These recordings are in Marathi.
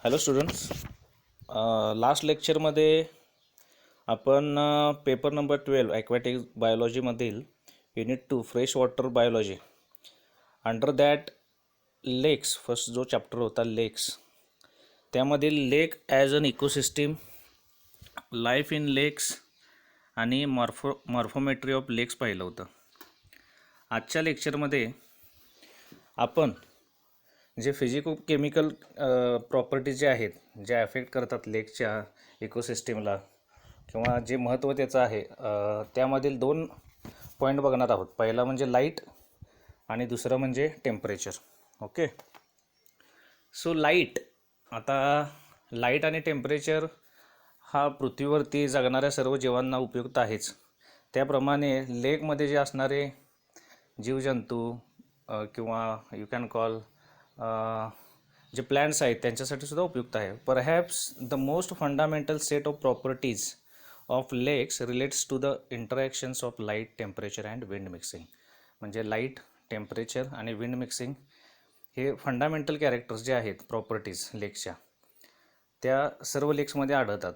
हॅलो स्टुडंट्स, लास्ट लेक्चरमध्ये आपण पेपर नंबर 12 ॲक्वॅटिक बायोलॉजीमधील unit 2 fresh water biology under that lakes first जो चॅप्टर होता लेक्स त्यामधील lake as an ecosystem, life in lakes आणि मॉर्फोमेट्री ऑफ लेक्स पाहिलं होतं. आजच्या लेक्चरमध्ये आपण जे फिजिको केमिकल प्रॉपर्टीज जे आहेत ज्या अफेक्ट करतात लेकच्या इकोसिस्टीमला किंवा जे महत्त्व त्याचं आहे त्यामधील 2 पॉईंट बघणार आहोत. पहिला म्हणजे लाईट आणि दुसरं म्हणजे टेम्परेचर. ओके, सो लाईट, आता लाईट आणि टेम्परेचर हा पृथ्वीवरती जगणाऱ्या सर्व जीवांना उपयुक्त आहेच. त्याप्रमाणे लेकमध्ये जे असणारे जीवजंतू किंवा यू कॅन कॉल जे प्लॅन्ट्स आहेत त्यांच्यासाठी सुद्धा उपयुक्त आहे. Perhaps the most fundamental set of properties of lakes relates to the interactions of light, temperature and wind mixing. म्हणजे लाईट, टेम्परेचर आणि विंड मिक्सिंग हे फंडामेंटल कॅरेक्टर्स जे आहेत प्रॉपर्टीज लेक्सच्या त्या सर्व लेक्समध्ये आढळतात.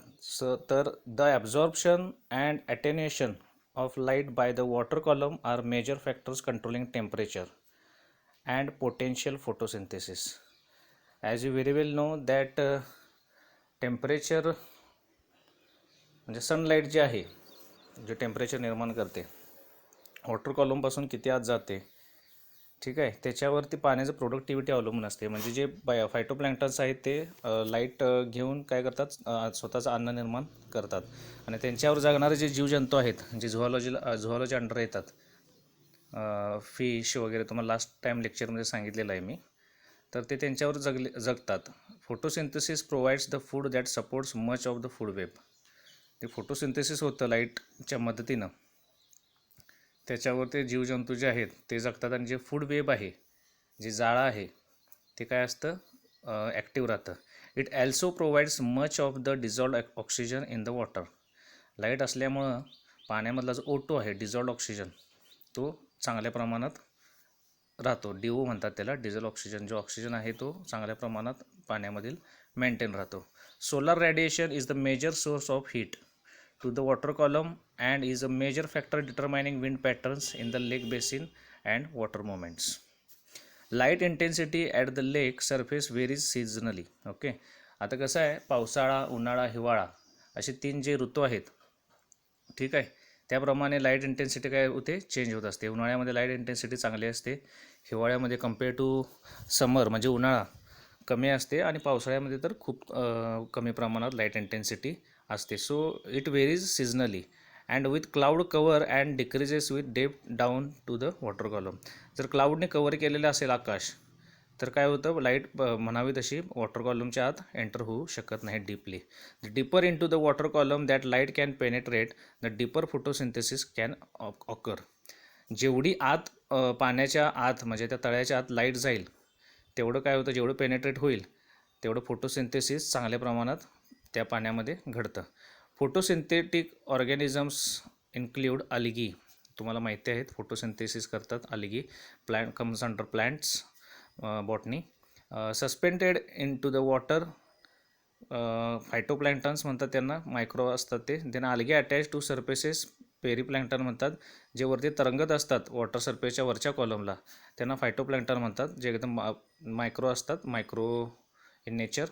तर the absorption and attenuation of light by the water column are major factors controlling temperature and potential photosynthesis. As you very well know that temperature म्हणजे सनलाईट जे आहे जे टेम्परेचर निर्माण करते वॉटर कॉलमपासून किती आत जाते, ठीक आहे, त्याच्यावरती पाण्याचं प्रोडक्टिव्हिटी अवलंबून असते. म्हणजे जे फायटोप्लॅन्क्टन्स आहेत ते लाईट घेऊन काय करतात, स्वतःचं अन्न निर्माण करतात आणि त्यांच्यावर जगणारे जे जीवजंतू आहेत जे झुऑलॉजी अंडर येतात, फिश वगैरे तुम्हाला लास्ट टाईम लेक्चरमध्ये सांगितलेलं आहे मी, तर ते त्यांच्यावर जगतात. Photosynthesis provides the food that supports much of the food web. ते फोटोसिंथेसिस होतं लाईटच्या मदतीनं, त्याच्यावर ते जीवजंतू जे आहेत ते जगतात आणि जे फूड वेब आहे, जे जाळं आहे ते काय असतं, ॲक्टिव्ह राहतं. It also provides much of the dissolved oxygen in the water. Light असल्यामुळं पाण्यामधला जो O2 आहे, डिझॉल्ड ऑक्सिजन, तो चांगल्या प्रमाणात राहतो. DO म्हणतात त्याला, डिझेल ऑक्सिजन. जो ऑक्सिजन आहे तो चांगल्या प्रमाणात पाण्यामधील मेंटेन राहतो. Solar radiation is the major source of heat to the water column and is a major factor determining wind patterns in the lake basin and water moments. Light intensity at the lake surface varies seasonally. Okay, आता कसं आहे, पावसाळा, उन्हाळा, हिवाळा असे 3 जे ऋतू आहेत, ठीक आहे, त्याप्रमाणे लाईट इंटेन्सिटी काय होते, चेंज होत असते. उन्हाळ्यामध्ये लाईट इंटेन्सिटी चांगली असते, हिवाळ्यामध्ये कम्पेअर टू समर म्हणजे उन्हाळा कमी असते आणि पावसाळ्यामध्ये तर खूप कमी प्रमाणात लाईट इंटेन्सिटी असते. So it varies seasonally and with cloud cover and decreases with depth down to the water column. जर क्लाउडने कवर केलेलं असेल आकाश तर काय होतं, लाईट म्हणावी तशी वॉटर कॉलमच्या आत एंटर होऊ शकत नाही deeply. Deeper in to the water column that light can penetrate the deeper photosynthesis can occur. जेवढी आत पाण्याच्या आत म्हणजे त्या तळ्याच्या आत लाईट जाईल तेवढं काय होतं, जेवढं पेनेट्रेट होईल तेवढं फोटोसिंथेसिस चांगल्या प्रमाणात त्या पाण्यामध्ये घडतं. Photosynthetic organisms include algae. तुम्हाला माहिती आहेत फोटोसिंथेसिस करतात algae. Plant comes under plants botany. Suspended in to the water phytoplanktons म्हणतात त्यांना, मायक्रो असतात ते. त्यांना algae attach to surfaces periplankton म्हणतात. जे वरती तरंगत असतात वॉटर सरफेसच्या वरच्या कॉलमला त्यांना फायटोप्लॅन्क्टन म्हणतात, जे एकदम मायक्रो असतात, मायक्रो इन नेचर.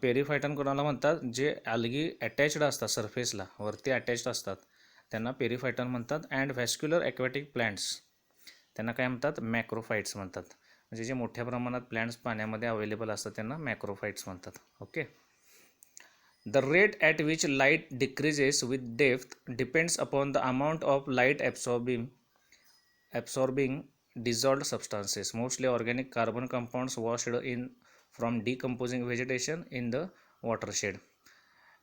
पेरीफायटन कोणाला म्हणतात, जे अल्गी अटॅच्ड असतात सरफेसला, वरती अटॅच्ड असतात, त्यांना पेरीफायटन म्हणतात. अँड व्हॅस्क्युलर ॲक्वॅटिक प्लॅन्ट्स त्यांना काय म्हणतात, मॅक्रोफाइट्स म्हणतात. म्हणजे जे मोठ्या प्रमाणात प्लॅन्ट्स पाण्यामध्ये अवेलेबल असतात त्यांना मॅक्रोफाइट्स म्हणतात. Okay, the rate at which light decreases with depth depends upon the amount of light absorbing dissolved substances, mostly organic carbon compounds washed in from decomposing vegetation in the watershed,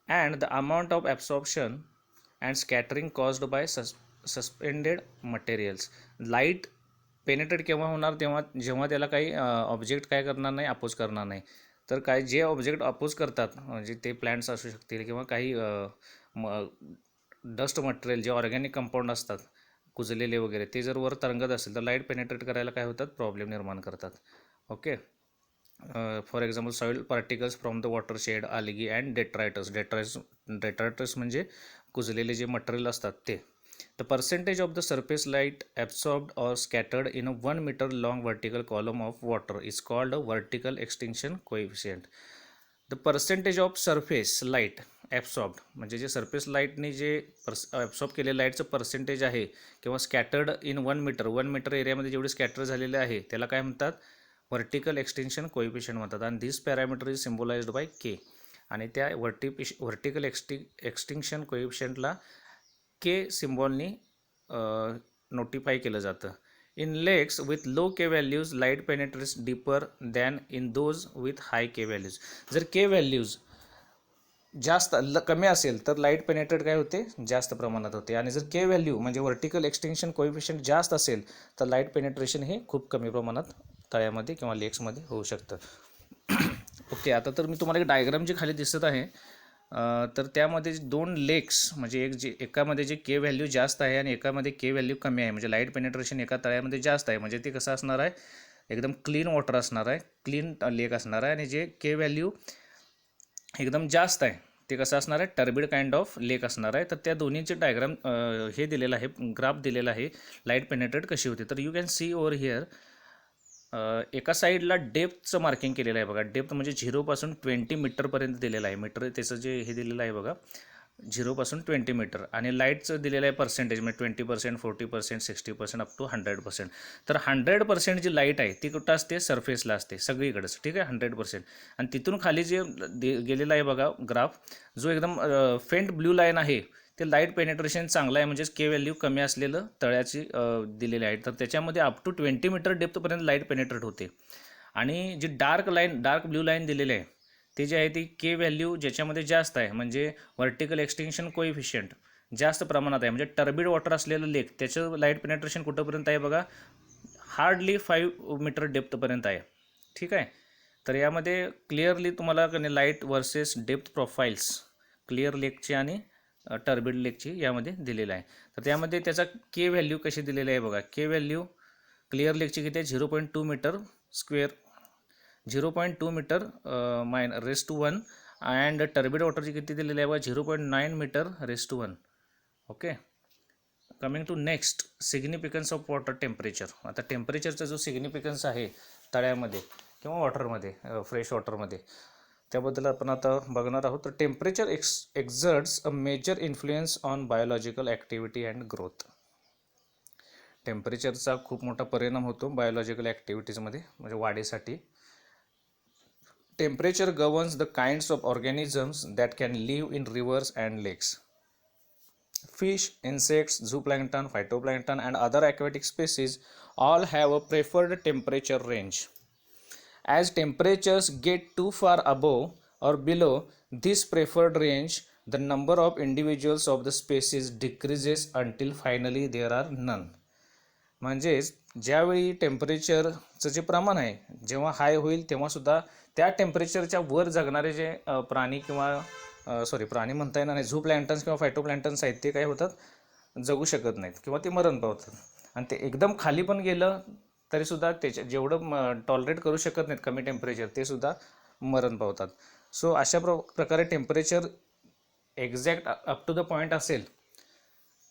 and the amount of absorption and scattering caused by suspended materials. Light penetrate केव्हा होणार, तेव्हा जेव्हा त्याला काही ऑब्जेक्ट काय करणार नाही, अपोज करणार नाही. तर काय जे ऑब्जेक्ट अपोज करतात म्हणजे ते प्लॅन्ट्स असू शकतील किंवा काही डस्ट मटेरियल जे ऑर्गॅनिक कंपाऊंड असतात कुजलेले वगैरे, ते जर वर तरंगत असेल तर लाईट पेनेट्रेट करायला काय होतात, प्रॉब्लेम निर्माण करतात. Okay, for example soil particles from the watershed, algae and detritus म्हणजे कुजलेले जे मटेरियल असतात ते. The percentage of the surface light absorbed or scattered in a 1 metre long vertical column of water is called a vertical extinction coefficient. The percentage of surface light absorbed म्हणजे जे सरफेस लाईटने जे ॲब्सॉर्ब केलेल्या लाईटचं पर्सेंटेज आहे किंवा स्कॅटर्ड इन 1 मीटर एरियामध्ये जेवढे स्कॅटर झालेले आहे त्याला काय म्हणतात, व्हर्टिकल एक्सटेन्शन कोएफिशियंट म्हणतात. आणि दिस पॅरामीटर इज सिम्बोलाइज्ड बाय के. आणि त्या व्हर्टिकल एक्सटिंक्शन कोएफिशियंटला के सिम्बॉलनी नोटिफाय केलं जातं. इन लेक्स with low K values light penetrates deeper than in those with high K values. जर के व्हॅल्यूज जास्त कमी असेल तर लाईट पेनेट्रेट काय होते, जास्त प्रमाणात होते. आणि जर के व्हॅल्यू म्हणजे व्हर्टिकल एक्सटेन्शन कोएफिशियंट जास्त असेल तर लाईट पेनेट्रेशन हे खूप कमी प्रमाणात तळ्यामध्ये किंवा लेक्समध्ये होऊ शकतं. ओके, आता तर मी तुम्हाला एक डायग्राम जी खाली दिसत आहे तर त्यामध्ये 2 लेक्स म्हणजे एकामध्ये जे के व्हॅल्यू जास्त आहे आणि एकामध्ये के व्हॅल्यू कमी आहे, म्हणजे लाईट पेनेट्रेशन एका तळ्यामध्ये जास्त आहे, म्हणजे ते कसं असणार आहे, एकदम क्लीन वॉटर असणार आहे, क्लीन लेक असणार आहे. आणि जे के व्हॅल्यू एकदम जास्त आहे ते कसं असणार आहे, टर्बिड काइंड ऑफ लेक असणार आहे. तर त्या दोन्हीचे डायग्राम हे दिलेलं आहे, ग्राफ दिलेला आहे, लाईट पेनेट्रेट कशी होते. तर you can see over here एका साईडला डेप्थचं मार्किंग केलेलं आहे बघा. डेप्थ म्हणजे 0 to 20 मीटरपर्यंत दिलेलं आहे. मीटर त्याचं जे हे दिलेलं आहे बघा, 0 to 20 मीटर. आणि लाईटचं दिलेलं आहे पर्सेंटेज म्हणजे 20%, 40%, 60% अप टू 100%. तर 100% जी लाईट आहे ती कुठं असते, सरफेसला असते सगळीकडेच, ठीक आहे, 100%. आणि तिथून खाली जे गेलेलं आहे बघा ग्राफ, जो एकदम फेंट ब्ल्यू लाईन आहे ते लाईट पेनेट्रेशन चांगलं आहे, म्हणजेच के व्हॅल्यू कमी असलेलं तळ्याची दिलेली आहे. तर त्याच्यामध्ये अप टू 20 मीटर डेप्थपर्यंत लाईट पेनेट्रेट होते. आणि जी डार्क ब्ल्यू लाईन दिलेली आहे ते जे आहे ती के व्हॅल्यू ज्याच्यामध्ये जास्त आहे, म्हणजे व्हर्टिकल एक्सटेन्शन कोएफिशियंट जास्त प्रमाणात आहे, म्हणजे टर्बिड वॉटर असलेलं लेक त्याचं लाईट पेनेट्रेशन कुठंपर्यंत आहे बघा, हार्डली 5 मीटर डेप्थपर्यंत आहे, ठीक आहे. तर यामध्ये क्लिअरली तुम्हाला light versus depth profiles clear लेकची आणि टर्बिड लेकची यामध्ये दिलेलं आहे. तर त्यामध्ये त्याचा के व्हॅल्यू कशी दिलेली आहे बघा. के व्हॅल्यू क्लिअर लेकची किती आहे, 0.2 metre square, 0.2 metre (-1). And turbid वॉटरची किती दिलेली आहे बघा, 0.9 metre (-1). Okay, coming to next, significance of water temperature. आता टेम्परेचरचा जो सिग्निफिकन्स आहे तळ्यामध्ये किंवा वॉटरमध्ये, फ्रेश वॉटरमध्ये, त्याबद्दल आपण आता बघणार आहोत. तर temperature exerts a major influence on biological activity and growth. टेम्परेचरचा खूप मोठा परिणाम होतो बायोलॉजिकल ॲक्टिव्हिटीजमध्ये, म्हणजे वाढीसाठी. Temperature governs the kinds of organisms that can live in rivers and lakes. Fish, insects, zooplankton, phytoplankton and other aquatic species all have a preferred temperature range. As temperatures get too far above or below this preferred range, the number of individuals of the species decreases until finally there are none. म्हणजेच ज्यावेळी टेम्परेचरचं जे प्रमाण आहे जेव्हा हाय होईल तेव्हासुद्धा त्या टेम्परेचरच्या वर जगणारे जे प्राणी किंवा प्राणी म्हणता येणार नाही, झू प्लॅन्टन्स किंवा फायटोप्लॅन्टन्स आहेत ते काय होतात, जगू शकत नाहीत किंवा ते मरण पावतात. आणि ते एकदम खाली पण गेलं तरीसुद्धा त्याच्या जेवढं टॉलरेट करू शकत नाहीत कमी टेम्परेचर ते सुद्धा मरण पावतात. सो अशा प्रकारे temperature exact up to the point असेल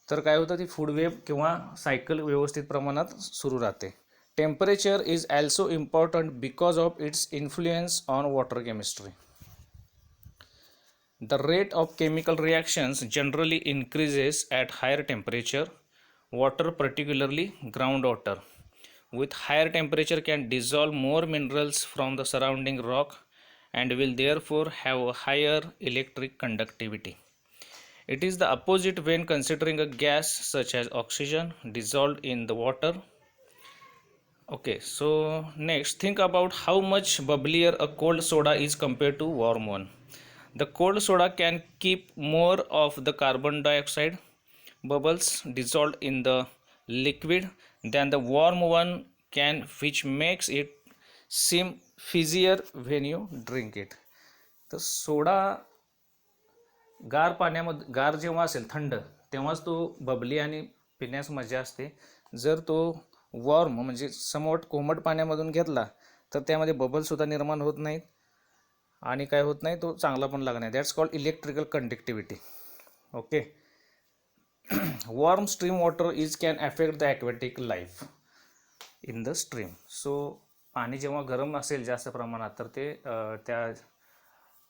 तर काय होतं, ती फूड वेव किंवा सायकल व्यवस्थित प्रमाणात सुरू राहते. Temperature is also important because of its influence on water chemistry. The rate of chemical reactions generally increases at higher temperature. Water, particularly groundwater, with higher temperature can dissolve more minerals from the surrounding rock and will therefore have a higher electric conductivity. It is the opposite when considering a gas such as oxygen dissolved in the water. Okay, so next, think about how much bubblier a cold soda is compared to warm one. The cold soda can keep more of the carbon dioxide bubbles dissolved in the liquid than the warm one can, which makes it seem fizzier when you drink it. तर सोडा गार जेव्हा असेल थंड तेव्हाच तो बबली आणि पिण्यास मजा असते. जर तो वॉर्म म्हणजे समवट कोमट पाण्यामधून घेतला तर त्यामध्ये बबलसुद्धा निर्माण होत नाहीत आणि काय होत नाही, तो चांगला पण लागणार. That's called electrical conductivity. Okay. Warm stream water is can affect the aquatic life in the stream. So पाणी जेव्हा गरम असेल जास्त प्रमाणात तर ते त्या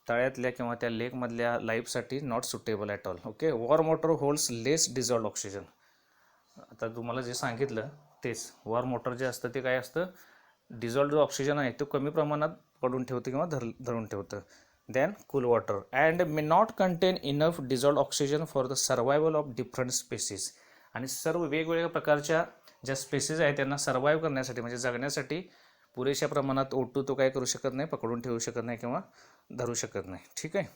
तळ्यातल्या किंवा त्या लेकमधल्या लाईफसाठी not suitable at all. Okay. Warm water holds less dissolved oxygen. आता तुम्हाला जे सांगितलं तेच, वॉर्म वॉटर जे असतं ते काय असतं, डिझॉल्ड जो ऑक्सिजन आहे तो कमी प्रमाणात पडून ठेवतं किंवा धरून ठेवतं. Then cool water and may not contain enough dissolved oxygen for the survival of different species. आणि सर्व वेगवेगळ्या प्रकारच्या ज्या स्पेसीज आहेत त्यांना सर्वाईव्ह करण्यासाठी म्हणजे जगण्यासाठी पुरेशा प्रमाणात O2 तो काय करू शकत नाही, पकडून ठेवू शकत नाही किंवा धरू शकत नाही. ठीक आहे.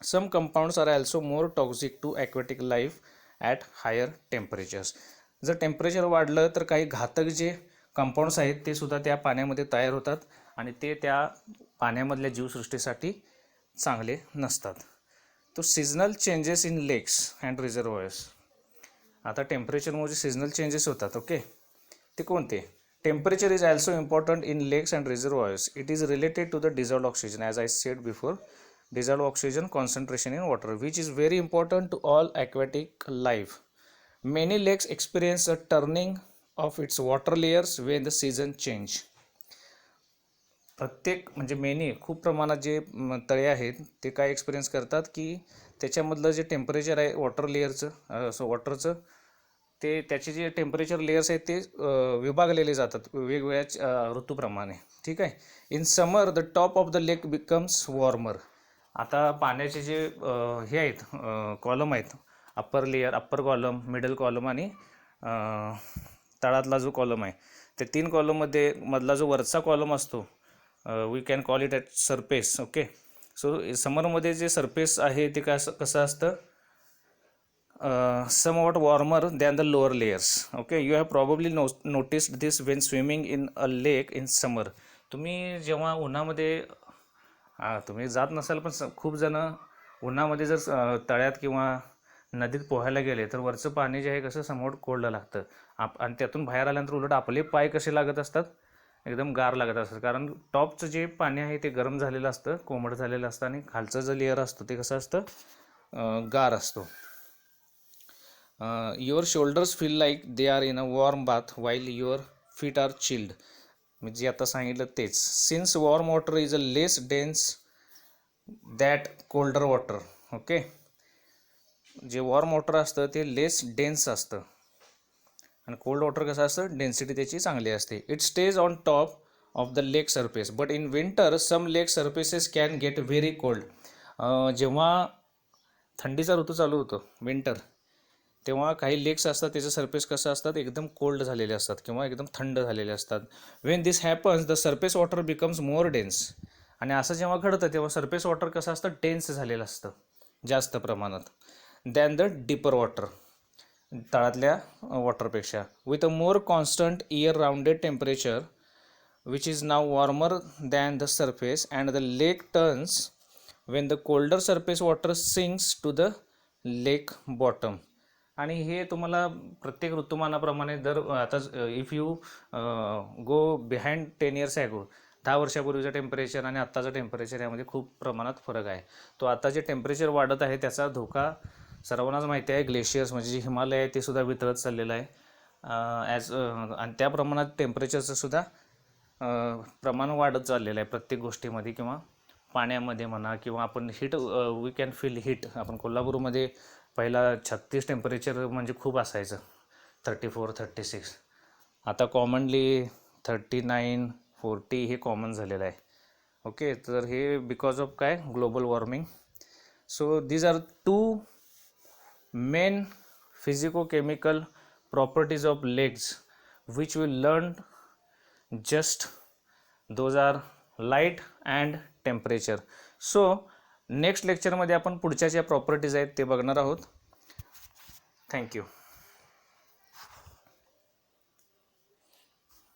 Some compounds are also more toxic to aquatic life at higher temperatures. जर टेम्परेचर वाढलं तर काही घातक जे कंपाऊंड्स आहेत ते सुद्धा त्या पाण्यामध्ये तयार होतात आणि ते त्या पाण्यामधल्या जीवसृष्टीसाठी चांगले नसतात. तो seasonal changes in lakes and reservoirs. आता टेम्परेचरमुळे जे सिजनल चेंजेस होतात, ओके, ते कोणते? Temperature is also important in lakes and reservoirs. It is related to the dissolved oxygen as I said before. dissolved oxygen concentration in water which is very important to all aquatic life. Many lakes experience a turning of its water layers when the season change. प्रत्येक म्हणजे मेनी खूप प्रमाणात जे तळे आहेत ते काय एक्सपिरियन्स करतात की त्याच्यामधलं जे टेम्परेचर आहे वॉटर लेअरचं वॉटरचं ते त्याचे जे टेम्परेचर लेयर्स आहेत ते विभागलेले जातात वेगवेगळ्या ऋतूप्रमाणे. ठीक आहे. In summer the top of the lake becomes warmer. आता पाण्याचे जे हे आहेत कॉलम आहेत, upper layer, upper column, middle column आणि तळातला जो कॉलम आहे, ते 3 कॉलममध्ये मधला जो वरचा कॉलम असतो we can call it at surface. Okay. So समरमध्ये जे सरफेस आहे ते कसं असतं, somewhat warmer than the lower layers. Okay, you have probably noticed this when swimming in a lake in summer. तुम्ही जेव्हा उन्हामध्ये तुम्ही जात नसाल पण खूप जण उन्हामध्ये जर तळ्यात किंवा नदीत पोहायला गेले तर वरचं पाणी जे आहे कसं समोर कोल्ड लागतं आणि त्यातून बाहेर आल्यानंतर उलट आपले पाय कसे लागत असतात, एकदम गार लागत असतात. कारण टॉपचं जे पाणी आहे ते गरम झालेलं असतं, कोमट झालेलं असतं आणि खालचं जे लेअर असतं ते कसं असतं, गार असतो. Your shoulders feel like they are in a warm bath while your feet are chilled. मी जे आता सांगितलं तेच. Since warm water is a less dense that colder water. Okay. जे वॉर्म वॉटर असतं ते लेस डेन्स असतं आणि कोल्ड वॉटर कसं असतं, डेन्सिटी त्याची चांगली असते. It stays on top of the lake surface but in winter some lake surfaces can get very cold. जेव्हा थंडीचा ऋतू चालू होतो विंटर, तेव्हा काही लेक्स असतात त्याचे सरफेस कसं असतात, एकदम कोल्ड झालेले असतात किंवा एकदम थंड झालेले असतात. When this happens the surface water becomes more dense. आणि असं जेव्हा घडतं तेव्हा सरफेस वॉटर कसं असतं, डेन्स झालेलं असतं जास्त प्रमाणात दॅन द डीपर वॉटर, तळातल्या वॉटरपेक्षा. With a more constant year rounded temperature which is now warmer than the surface and the lake turns when the colder surface water sinks to the lake bottom. आणि हे तुम्हाला प्रत्येक ऋतुमानाप्रमाणे दर आता if you go behind 10 years ago, 10 वर्षापूर्वीचं टेम्परेचर आणि आत्ताचं टेम्परेचर यामध्ये खूप प्रमाणात फरक आहे. तो आता जे टेम्परेचर वाढत आहे त्याचा धोका सर्वांनाच माहिती आहे. ग्लेशियर्स म्हणजे जे हिमालय आहे ते सुद्धा वितळत चाललेलं आहे आणि त्या प्रमाणात टेम्परेचरचं सुद्धा प्रमाण वाढत चाललेलं आहे प्रत्येक गोष्टीमध्ये किंवा पाण्यामध्ये म्हणा किंवा आपण heat we can feel heat. आपण कोल्हापूरमध्ये पहिला 36 टेम्परेचर म्हणजे खूप असायचं, 34, 36. आता कॉमनली 39, 40 हे कॉमन झालेलं आहे. ओके. तर हे बिकॉज ऑफ काय, global warming. So these are 2 main physico chemical properties of lakes which we learn just. Those are light and temperature. So next लेक्चरमध्ये आपण पुढच्या ज्या प्रॉपर्टीज आहेत ते बघणार आहोत. थँक्यू.